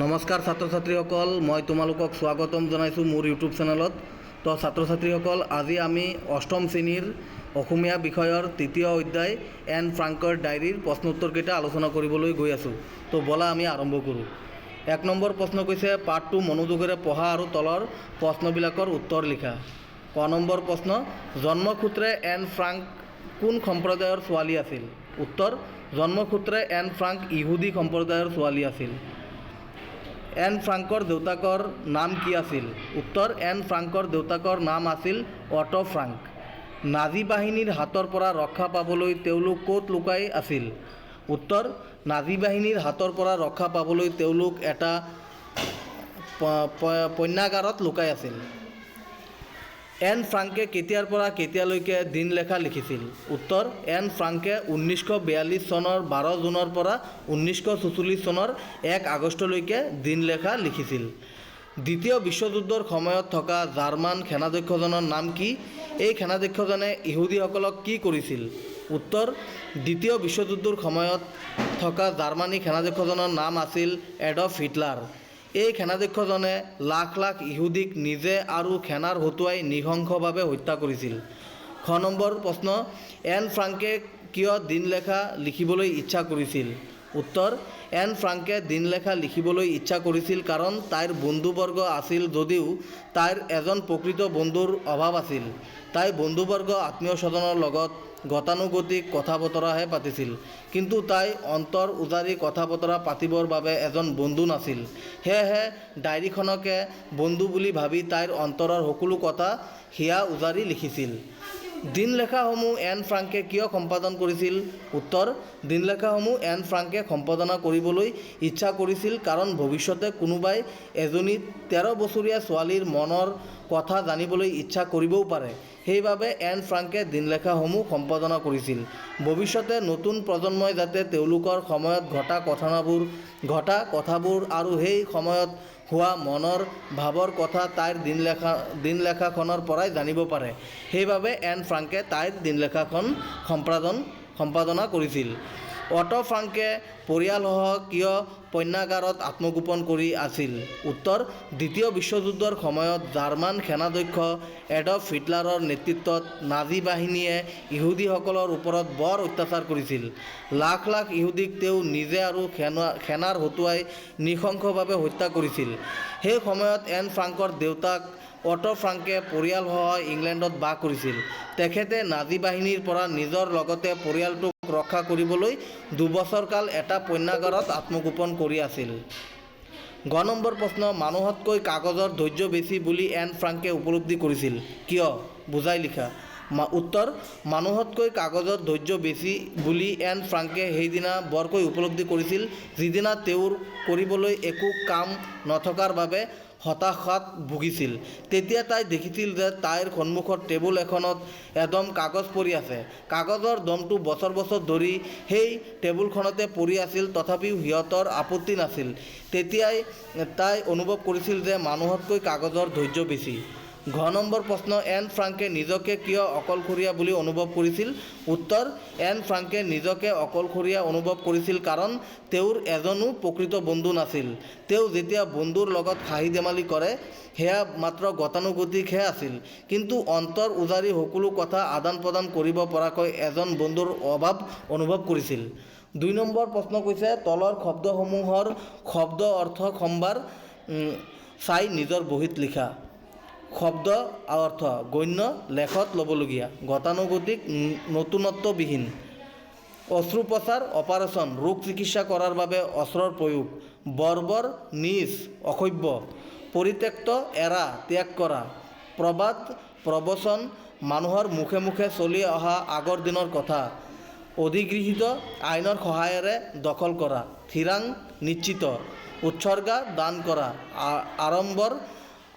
নমস্কাৰ ছাত্ৰ ছাত্ৰীসকল, মই তোমালোকক স্বাগতম জনাইছোঁ মোৰ ইউটিউব চেনেলত। তো ছাত্ৰ ছাত্ৰীসকল, আজি আমি অষ্টম শ্ৰেণীৰ অসমীয়া বিষয়ৰ তৃতীয় অধ্যায় এন ফ্ৰাংকৰ ডায়েৰীৰ প্ৰশ্নোত্তৰকেইটা আলোচনা কৰিবলৈ গৈ আছোঁ। তো বলা আমি আৰম্ভ কৰোঁ। 1 নম্বৰ প্ৰশ্ন কৈছে, পাঠটো মনোযোগেৰে পঢ়া আৰু তলৰ প্ৰশ্নবিলাকৰ উত্তৰ লিখা। ক নম্বৰ প্ৰশ্ন, জন্মসূত্ৰে এন ফ্ৰাংক কোন সম্প্ৰদায়ৰ ছোৱালী আছিল? উত্তৰ, জন্মসূত্ৰে এন ফ্ৰাংক ইহুদী সম্প্ৰদায়ৰ ছোৱালী আছিল। এন ফ্ৰাংকৰ দেউতাকৰ নাম কি আছিল? উত্তৰ, এন ফ্ৰাংকৰ দেউতাকৰ নাম আছিল অটো ফ্ৰাংক। নাজী বাহিনীৰ হাতৰ পৰা ৰক্ষা পাবলৈ তেওঁলোক ক'ত লুকাই আছিল? উত্তৰ, নাজী বাহিনীৰ হাতৰ পৰা ৰক্ষা পাবলৈ তেওঁলোক এটা পণ্যাগাৰত লুকাই আছিল। এন ফ্ৰাংকে কেতিয়াৰ পৰা কেতিয়ালৈকে দিনলেখা লিখিছিল? উত্তৰ, এন ফ্ৰাংকে 1942 চনৰ 12 জুনৰ পৰা 1944 চনৰ 1 আগষ্টলৈকে দিনলেখা লিখিছিল। দ্বিতীয় বিশ্বযুদ্ধৰ সময়ত থকা জাৰ্মান সেনাধ্যক্ষজনৰ নাম কি? এই সেনাধ্যক্ষজনে ইহুদীসকলক কি কৰিছিল? উত্তৰ, দ্বিতীয় বিশ্বযুদ্ধৰ সময়ত থকা জাৰ্মানী সেনাধ্যক্ষজনৰ নাম আছিল এডল্ফ হিটলাৰ। এই সেনাধ্যক্ষজনে লাখ লাখ ইহুদীক নিজে আৰু সেনাৰ হতুৱাই নৃশংসভাৱে হত্যা কৰিছিল। খ নম্বৰ প্ৰশ্ন, এন ফ্ৰাংকে কিয় দিনলেখা লিখিবলৈ ইচ্ছা কৰিছিল? উত্তৰ, এন ফ্ৰাংকে দিনলেখা লিখিবলৈ ইচ্ছা কৰিছিল কাৰণ তাইৰ বন্ধুবৰ্গ আছিল যদিও তাইৰ এজন প্ৰকৃত বন্ধুৰ অভাৱ আছিল। তাই বন্ধুবৰ্গ আত্মীয় স্বজনৰ লগত গতানুগতিক কথা বতৰাহে পাতিছিল, কিন্তু তাই অন্তৰ উজাৰি কথা বতৰা পাতিবৰ বাবে এজন বন্ধু নাছিল। সেয়েহে ডায়েৰীখনকে বন্ধু বুলি ভাবি তাইৰ অন্তৰৰ সকলো কথা হিয়া উজাৰি লিখিছিল। দিনলেখাসমূহ এন ফ্ৰাংকে কিয় সম্পাদন কৰিছিল? উত্তৰ, দিনলেখাসমূহ এন ফ্ৰাংকে সম্পাদনা কৰিবলৈ ইচ্ছা কৰিছিল কাৰণ ভৱিষ্যতে কোনোবাই এজনী 13 বছৰীয়া ছোৱালীৰ মনৰ কথা জানিবলৈ ইচ্ছা কৰিবও পাৰে। সেইবাবে এন ফ্ৰাংকে দিনলেখাসমূহ সম্পাদনা কৰিছিল। ভৱিষ্যতে নতুন প্ৰজন্মই যাতে তেওঁলোকৰ সময়ত ঘটা কথাবোৰ আৰু সেই সময়ত হোৱা মনৰ ভাৱৰ কথা তাইৰ দিনলেখাখনৰ পৰাই জানিব পাৰে। সেইবাবে এন ফ্ৰাংকে তাইৰ দিনলেখাখন সম্পাদনা কৰিছিল। অটো ফ্ৰাংকে পৰিয়ালসহ কিয় পণ্যাগাৰত আত্মগোপন কৰি আছিল? উত্তৰ, দ্বিতীয় বিশ্বযুদ্ধৰ সময়ত জাৰ্মান সেনাধ্যক্ষ এডল্ফ হিটলাৰৰ নেতৃত্বত নাজী বাহিনীয়ে ইহুদীসকলৰ ওপৰত বৰ অত্যাচাৰ কৰিছিল। লাখ লাখ ইহুদীক তেওঁ নিজে আৰু সেনাৰ হতুৱাই নৃশংসভাৱে হত্যা কৰিছিল। সেই সময়ত এন ফ্ৰাংকৰ দেউতাক অটো ফ্ৰাংকে পৰিয়ালসহ ইংলেণ্ডত বাস কৰিছিল। তেখেতে নাজী বাহিনীৰ পৰা নিজৰ লগতে পৰিয়ালটোক ৰক্ষা কৰিবলৈ 2 বছৰকাল এটা পণ্যাগাৰত আত্মগোপন কৰি আছিল। গ নম্বৰ প্ৰশ্ন, মানুহতকৈ কাগজৰ ধৈৰ্য বেছি বুলি এন ফ্ৰাংকে উপলব্ধি কৰিছিল কিয়? বুজাই লিখা। উত্তৰ, মানুহতকৈ কাগজৰ ধৈৰ্য বেছি বুলি এন ফ্ৰাংকে সেইদিনা বৰকৈ উপলব্ধি কৰিছিল যিদিনা তেওঁৰ কৰিবলৈ একো কাম নথকাৰ বাবে হতাশাত ভুগিছিল। তেতিয়া তাই দেখিছিল যে তাইৰ সন্মুখত টেবুল এখনত এদম কাগজ পৰি আছে। কাগজৰ দমটো বছৰ বছৰ ধৰি সেই টেবুলখনতে পৰি আছিল, তথাপিও সিহঁতৰ আপত্তি নাছিল। তেতিয়াই তাই অনুভৱ কৰিছিল যে মানুহতকৈ কাগজৰ ধৈৰ্য বেছি। ঘ নম্বৰ প্ৰশ্ন, এন ফ্ৰাংকে নিজকে কিয় অকলশৰীয়া বুলি অনুভৱ কৰিছিল? উত্তৰ, এন ফ্ৰাংকে নিজকে অকলশৰীয়া অনুভৱ কৰিছিল কাৰণ তেওঁৰ এজনো প্ৰকৃত বন্ধু নাছিল। তেওঁ যেতিয়া বন্ধুৰ লগত হাঁহি ধেমালি কৰে সেয়া মাত্ৰ গতানুগতিকহে আছিল, কিন্তু অন্তৰ উজাৰি সকলো কথা আদান প্ৰদান কৰিব পৰাকৈ এজন বন্ধুৰ অভাৱ অনুভৱ কৰিছিল। 2 নম্বৰ প্ৰশ্ন কৈছে, তলৰ শব্দসমূহৰ শব্দ অৰ্থ সম্ভাৰ চাই নিজৰ বহীত লিখা। শব্দ অৰ্থ গণ্য, লেখত ল'বলগীয়া, গতানুগতিক, নতুনত্ববিহীন। অস্ত্ৰোপচাৰ অপাৰেশ্যন, ৰোগ চিকিৎসা কৰাৰ বাবে অস্ত্ৰৰ প্ৰয়োগ। বৰ্বৰ, নীচ, অসভ্য। পৰিত্যক্ত, এৰা, ত্যাগ কৰা। প্ৰবাদ, প্ৰবচন, মানুহৰ মুখে মুখে চলি অহা আগৰ দিনৰ কথা। অধিগৃহীত, আইনৰ সহায়েৰে দখল কৰা। থিৰাং, নিশ্চিত। উৎসৰ্গা, দান কৰা।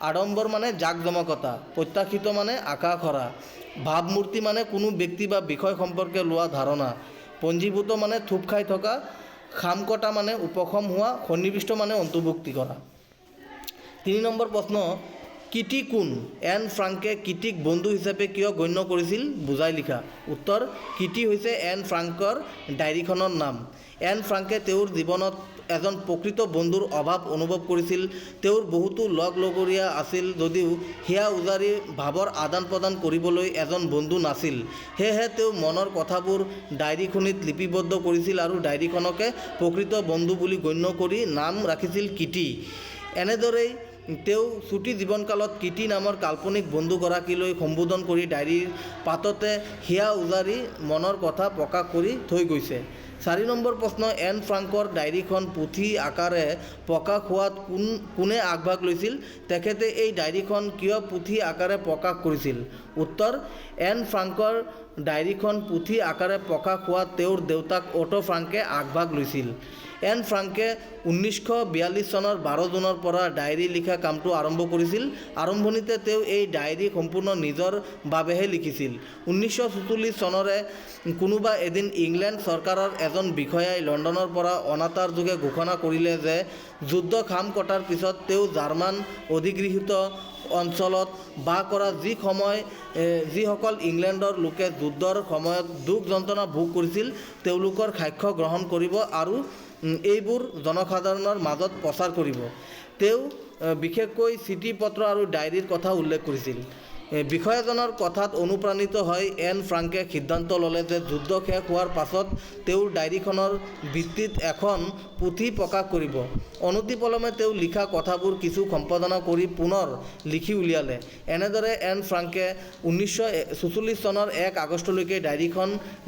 আড়ম্বৰ মানে জাকজমকতা। প্ৰত্যাশিত মানে আশা কৰা। ভাৱমূৰ্তি মানে কোনো ব্যক্তি বা বিষয় সম্পৰ্কে লোৱা ধাৰণা। পঞ্জীভূত মানে থুপ খাই থকা। খামকটা মানে উপশম হোৱা। সন্নিৱিষ্ট মানে অন্তৰ্ভুক্তি কৰা। 3 নম্বৰ প্ৰশ্ন, কিটি কোন? এন ফ্ৰাংকে কিটিক বন্ধু হিচাপে কিয় গণ্য কৰিছিল? বুজাই লিখা। উত্তৰ, কিটি হৈছে এন ফ্ৰাংকৰ ডায়েৰীখনৰ নাম। এন ফ্ৰাংকে তেওঁৰ জীৱনত এজন প্ৰকৃত বন্ধুৰ অভাৱ অনুভৱ কৰিছিল। তেওঁৰ বহুতো লগৰীয়া আছিল যদিও হিয়া উজাৰি ভাৱৰ আদান প্ৰদান কৰিবলৈ এজন বন্ধু নাছিল। সেয়েহে তেওঁ মনৰ কথাবোৰ ডায়েৰীখনিত লিপিবদ্ধ কৰিছিল আৰু ডায়েৰীখনকে প্ৰকৃত বন্ধু বুলি গণ্য কৰি নাম ৰাখিছিল কিটি। এনেদৰেই তেওঁ চুটি জীৱনকালত কিটি নামৰ কাল্পনিক বন্ধুগৰাকীলৈ সম্বোধন কৰি ডায়েৰীৰ পাততে হিয়া উজাৰি মনৰ কথা প্ৰকাশ কৰি থৈ গৈছে। 4 নম্বৰ প্ৰশ্ন, এন ফ্ৰাংকৰ ডায়েৰীখন পুথি আকাৰে প্ৰকাশ হোৱাত কোনে আগভাগ লৈছিল? তেখেতে এই ডায়েৰীখন কিয় পুথি আকাৰে প্ৰকাশ কৰিছিল? উত্তৰ, এন ফ্ৰাংকৰ ডায়েৰীখন পুথি আকাৰে প্ৰকাশ হোৱাত তেওঁৰ দেউতাক অটো ফ্ৰাংকে আগভাগ লৈছিল। এন ফ্ৰাংকে 1942 চনৰ 12 জুনৰ পৰা ডায়েৰী লিখা কামটো আৰম্ভ কৰিছিল। আৰম্ভণিতে তেওঁ এই ডায়েৰী সম্পূৰ্ণ নিজৰ বাবেহে লিখিছিল। 1944 চনৰে কোনোবা এদিন ইংলেণ্ড চৰকাৰৰ এজন বিষয়াই লণ্ডনৰ পৰা অনাতাঁৰ যোগে ঘোষণা কৰিলে যে যুদ্ধ খাম কটাৰ পিছত তেওঁ জাৰ্মান অধিগৃহীত অঞ্চলত বাস কৰা যিসকল ইংলেণ্ডৰ লোকে যুদ্ধৰ সময়ত দুখ যন্ত্ৰণা ভোগ কৰিছিল তেওঁলোকৰ সাক্ষ্য গ্ৰহণ কৰিব আৰু এইবোৰ জনসাধাৰণৰ মাজত প্ৰচাৰ কৰিব। তেওঁ বিশেষকৈ চিঠি পত্ৰ আৰু ডায়েৰীৰ কথা উল্লেখ কৰিছিল। বিষয়াজনৰ কথাত অনুপ্ৰাণিত হৈ এন ফ্ৰাংকে সিদ্ধান্ত ল'লে যে যুদ্ধ শেষ হোৱাৰ পাছত তেওঁৰ ডায়েৰীখনৰ ভিত্তিত এখন পুথি প্ৰকাশ কৰিব। অনতিপলমে তেওঁ লিখা কথাবোৰ কিছু সম্পাদনা কৰি পুনৰ লিখি উলিয়ালে। এনেদৰে এন ফ্ৰাংকে 1944 চনৰ 1 আগষ্টলৈকে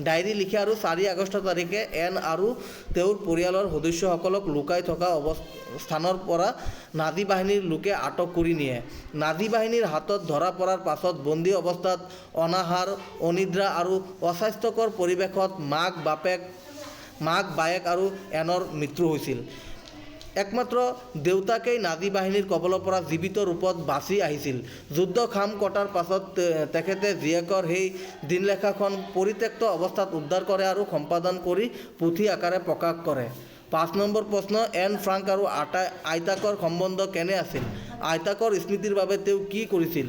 ডায়েৰী লিখে আৰু 4 আগষ্ট তাৰিখে এন আৰু তেওঁৰ পৰিয়ালৰ সদস্যসকলক লুকাই থকা স্থানৰ পৰা নাজী বাহিনীৰ লোকে আটক কৰি নিয়ে। নাজী বাহিনীৰ হাতত ধৰা পৰাৰ পাছত বন্দী অৱস্থাত অনাহাৰ, অনিদ্ৰা আৰু অস্বাস্থ্যকৰ পৰিৱেশত মাক বায়েক আৰু এনৰ মৃত্যু হৈছিল। একমাত্ৰ দেউতাকেই নাজী বাহিনীৰ কবলৰ পৰা জীৱিত ৰূপত বাচি আহিছিল। যুদ্ধ খাম কটাৰ পাছত তেখেতে জীয়েকৰ সেই দিনলেখাখন পৰিত্যক্ত অৱস্থাত উদ্ধাৰ কৰে আৰু সম্পাদন কৰি পুথি আকাৰে প্ৰকাশ কৰে। 5 নম্বৰ প্ৰশ্ন, এন ফ্ৰাংক আৰু আইতাকৰ সম্বন্ধ কেনে আছিল? আইতাকৰ স্মৃতিৰ বাবে তেওঁ কি কৰিছিল?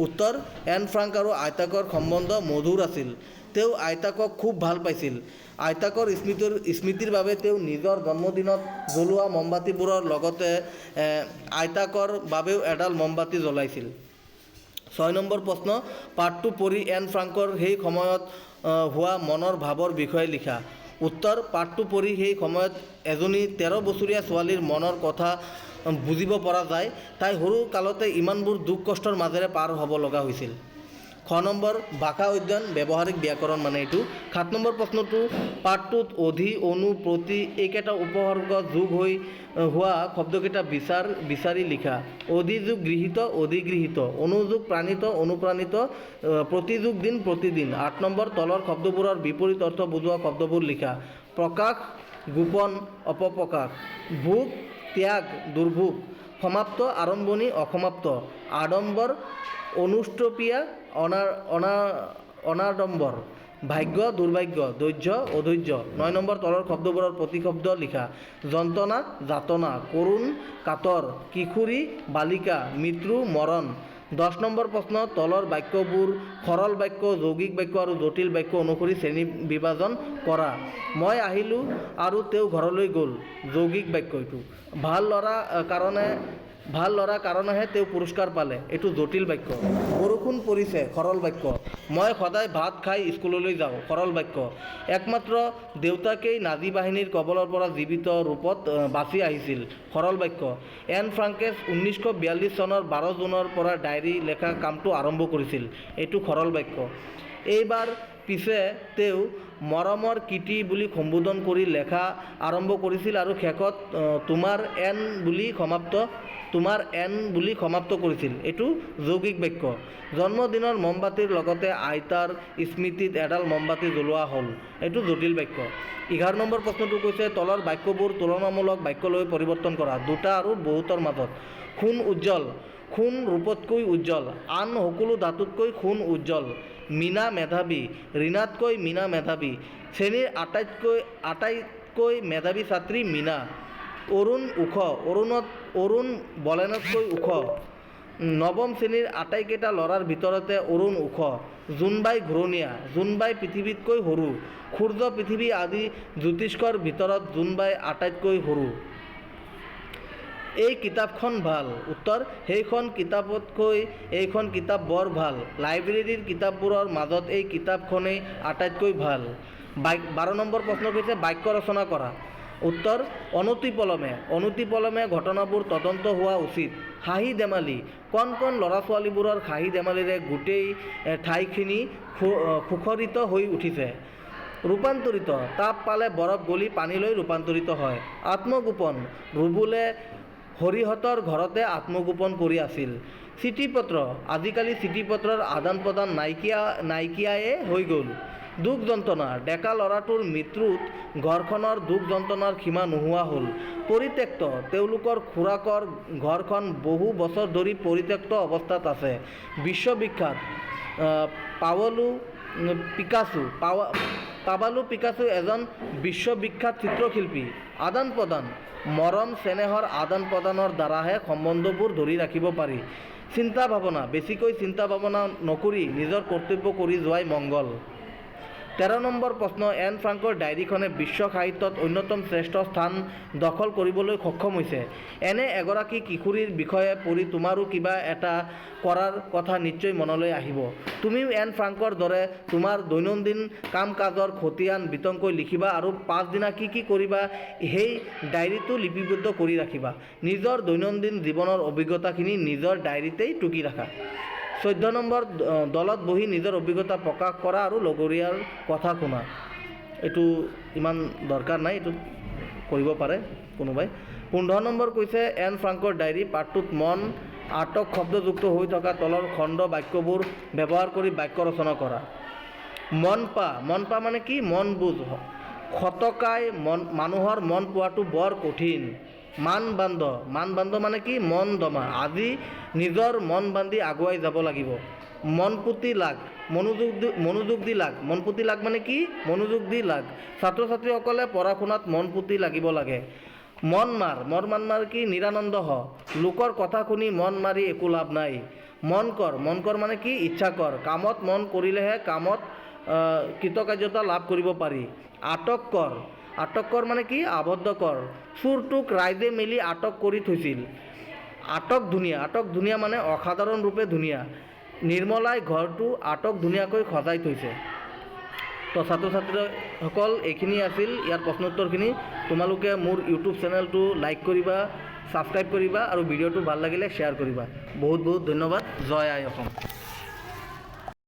উত্তৰ, এন ফ্ৰাংক আৰু আইতাকৰ সম্বন্ধ মধুৰ আছিল। তেওঁ আইতাকক খুব ভাল পাইছিল। আইতাকৰ স্মৃতিৰ বাবে তেওঁ নিজৰ জন্মদিনত জ্বলোৱা মমবাতিবোৰৰ লগতে আইতাকৰ বাবেও এডাল মমবাতি জ্বলাইছিল। 6 নম্বৰ প্ৰশ্ন, পাঠটো পঢ়ি এন ফ্ৰাংকৰ সেই সময়ত হোৱা মনৰ ভাৱৰ বিষয়ে লিখা। উত্তৰ, পাঠটো পঢ়ি সেই সময়ত এজনী 13 বছৰীয়া ছোৱালীৰ মনৰ কথা বুজিব পৰা যায়। তাই সৰু কালতে ইমানবোৰ দুখ কষ্টৰ মাজেৰে পাৰ হ'ব লগা হৈছিল। 6 নম্বৰ, ভাষা অধ্যয়ন, ব্যৱহাৰিক ব্যাকৰণ মানে এইটো। 7 নম্বৰ প্ৰশ্নটো, পাঠটোত অধি, অনু, প্ৰতি এইকেইটা উপসৰ্গ যোগ হৈ হোৱা শব্দকেইটা বিচাৰি লিখা। অধি যোগ গৃহীত, অধিগৃহীত, অনুযোগ প্ৰাণিত, অনুপ্ৰাণিত, প্ৰতিযোগ দিন, প্ৰতিদিন। 8 নম্বৰ, তলৰ শব্দবোৰৰ বিপৰীত অৰ্থ বুজোৱা শব্দবোৰ লিখা। প্ৰকাশ, গোপন, অপপ্ৰকাশ, ভোগ, ত্যাগ, দুৰ্ভোগ, সমাপ্ত, আৰম্ভণি, অসমাপ্ত, আড়ম্বৰ, অনুষ্ট্ৰপিয়া, অনাড়ম্বৰ, ভাগ্য, দুৰ্ভাগ্য, ধৈৰ্য, অধৈৰ্য। 9 নম্বৰ, তলৰ শব্দবোৰৰ প্ৰতিশব্দ লিখা। যন্ত্ৰণা, যাতনা, কৰুণ, কাতৰ, কিশোৰী, বালিকা, মৃত্যু, মৰণ। 10 নম্বৰ প্ৰশ্ন, তলৰ বাক্যবোৰ সৰল বাক্য, যৌগিক বাক্য আৰু জটিল বাক্য অনুসৰি শ্ৰেণী বিভাজন কৰা। মই আহিলোঁ আৰু তেওঁ ঘৰলৈ গ'ল, যৌগিক বাক্য এইটো। ভাল ল'ৰা কাৰণেহে তেওঁ পুৰস্কাৰ পালে, এইটো জটিল বাক্য। বৰষুণ পৰিছে, সৰল বাক্য। মই সদায় ভাত খাই স্কুললৈ যাওঁ, সৰল বাক্য। একমাত্ৰ দেউতাকেই নাজী বাহিনীৰ কবলৰ পৰা জীৱিত ৰূপত বাচি আহিছিল, সৰল বাক্য। এন ফ্ৰাংকে 1942 চনৰ 12 জুনৰ পৰা ডায়েৰী লেখা কামটো আৰম্ভ কৰিছিল, এইটো সৰল বাক্য। এইবাৰ পিছে তেওঁ মৰমৰ কিটি বুলি সম্বোধন কৰি লেখা আৰম্ভ কৰিছিল আৰু শেষত তোমাৰ এন বুলি সমাপ্ত কৰিছিল, এইটো যৌগিক বাক্য। জন্মদিনৰ মমবাতিৰ লগতে আইতাৰ স্মৃতিত এডাল মমবাতি জ্বলোৱা হ'ল, এইটো জটিল বাক্য। 11 নম্বৰ প্ৰশ্নটো কৈছে, তলৰ বাক্যবোৰ তুলনামূলক বাক্যলৈ পৰিৱৰ্তন কৰা, দুটা আৰু বহুতৰ মাজত। সোণ উজ্জ্বল, সোণ ৰূপতকৈ উজ্জ্বল, আন সকলো ধাতুতকৈ সোণ উজ্জ্বল। মীনা মেধাৱী, ৰীণাতকৈ মীনা মেধাৱী, শ্ৰেণীৰ আটাইতকৈ মেধাৱী ছাত্ৰী মীনা। অৰুণ ওখ, অৰুণ বলেনতকৈ ওখ। নৱম শ্ৰেণীৰ আটাইকেইটা ল'ৰাৰ ভিতৰতে অৰুণ ওখ, জোনবাই ঘূৰণীয়া, জোনবাই পৃথিৱীতকৈ সৰু, সূৰ্য পৃথিৱী আদি জ্যোতিষ্কৰ ভিতৰত জোনবাই আটাইতকৈ সৰু। এই কিতাপখন ভাল। উত্তৰ, সেইখন কিতাপতকৈ এইখন কিতাপ বৰ ভাল। লাইব্ৰেৰীৰ কিতাপবোৰৰ মাজত এই কিতাপখনেই আটাইতকৈ ভাল। 12 নম্বৰ প্ৰশ্ন কৈছে বাক্য ৰচনা কৰা। উত্তৰ, অনতিপলমে ঘটনাবোৰ তদন্ত হোৱা উচিত। হাঁহি ধেমালি, কণ কণ ল'ৰা ছোৱালীবোৰৰ হাঁহি ধেমালিৰে গোটেই ঠাইখিনি সুখৰিত হৈ উঠিছে। ৰূপান্তৰিত, তাপ পালে বৰফ গলি পানীলৈ ৰূপান্তৰিত হয়। আত্মগোপন, ৰুবুলে হৰিহঁতৰ ঘৰতে আত্মগোপন কৰি আছিল। চিঠি পত্ৰ, আজিকালি চিঠি পত্ৰৰ আদান প্ৰদান নাইকিয়ায়ে হৈ গ'ল। দুখ যন্ত্ৰণা, ডেকা ল'ৰাটোৰ মৃত্যুত ঘৰখনৰ দুখ যন্ত্ৰণাৰ সীমা নোহোৱা হ'ল। পৰিত্যক্ত, তেওঁলোকৰ খুৰাকৰ ঘৰখন বহু বছৰ ধৰি পৰিত্যক্ত অৱস্থাত আছে। বিশ্ববিখ্যাত, পাবালো পিকাচো এজন বিশ্ববিখ্যাত চিত্ৰশিল্পী। আদান প্ৰদান, মৰম চেনেহৰ আদান প্ৰদানৰ দ্বাৰাহে সম্বন্ধবোৰ ধৰি ৰাখিব পাৰি। চিন্তা ভাৱনা, বেছিকৈ চিন্তা ভাৱনা নকৰি নিজৰ কৰ্তব্য কৰি যোৱাই মংগল। 13 নম্বৰ প্ৰশ্ন, এন ফ্ৰাংকৰ ডায়েৰীখনে বিশ্ব সাহিত্যত অন্যতম শ্ৰেষ্ঠ স্থান দখল কৰিবলৈ সক্ষম হৈছে। এনে এগৰাকী কিশোৰীৰ বিষয়ে পঢ়ি তোমাৰো কিবা এটা কৰাৰ কথা নিশ্চয় মনলৈ আহিব। তুমিও এন ফ্ৰাংকৰ দৰে তোমাৰ দৈনন্দিন কাম কাজৰ খতিয়ান বিতংকৈ লিখিবা আৰু পাছদিনা কি কৰিবা সেই ডায়েৰীটো লিপিবদ্ধ কৰি ৰাখিবা। নিজৰ দৈনন্দিন জীৱনৰ অভিজ্ঞতাখিনি নিজৰ ডায়েৰীতেই টুকি ৰাখা। 14 নম্বৰ, দলত বহি নিজৰ অভিজ্ঞতা প্ৰকাশ কৰা আৰু লগৰীয়াৰ কথা শুনা। এইটো ইমান দৰকাৰ নাই, এইটো কৰিব পাৰে কোনোবাই। 15 নম্বৰ কৈছে এন ফ্ৰাংকৰ ডায়েৰী পাঠটোত মন আটক শব্দযুক্ত হৈ থকা তলৰ খণ্ড বাক্যবোৰ ব্যৱহাৰ কৰি বাক্য ৰচনা কৰা। মন পা মানে কি? মন বুজ। শতকাই মানুহৰ মন পোৱাটো বৰ কঠিন। মানবান্ধ মানে কি? মন দমা। আজি নিজৰ মন বান্ধি আগুৱাই যাব লাগিব। মনপুতি লাগ, মনোযোগ দি লাগ। মনপুতি লাগ মানে কি? মনোযোগ দি লাগ। ছাত্ৰ ছাত্ৰীসকলে পঢ়া শুনাত মন পুতি লাগিব লাগে। মন মাৰ কি? নিৰানন্দ হ। লোকৰ কথা শুনি মন মাৰি একো লাভ নাই। মন কৰ মানে কি? ইচ্ছা কৰ। কামত মন কৰিলেহে কামত কৃতকাৰ্যতা লাভ কৰিব পাৰি। আটক কৰ মানে কি? আবদ্ধ কৰ। চোৰটোক ৰাইজে মিলি আটক কৰি থৈছিল। আটক ধুনীয়া মানে অসাধাৰণ ৰূপে ধুনীয়া। নিৰ্মলাই ঘৰটো আটক ধুনীয়াকৈ সজাই থৈছে। তো ছাত্ৰ ছাত্ৰীসকল, এইখিনি আছিল ইয়াৰ প্ৰশ্ন উত্তৰখিনি। তোমালোকে মোৰ ইউটিউব চেনেলটো লাইক কৰিবা, ছাবস্ক্ৰাইব কৰিবা আৰু ভিডিঅ'টো ভাল লাগিলে শ্বেয়াৰ কৰিবা। বহুত বহুত ধন্যবাদ। জয় আই অসম।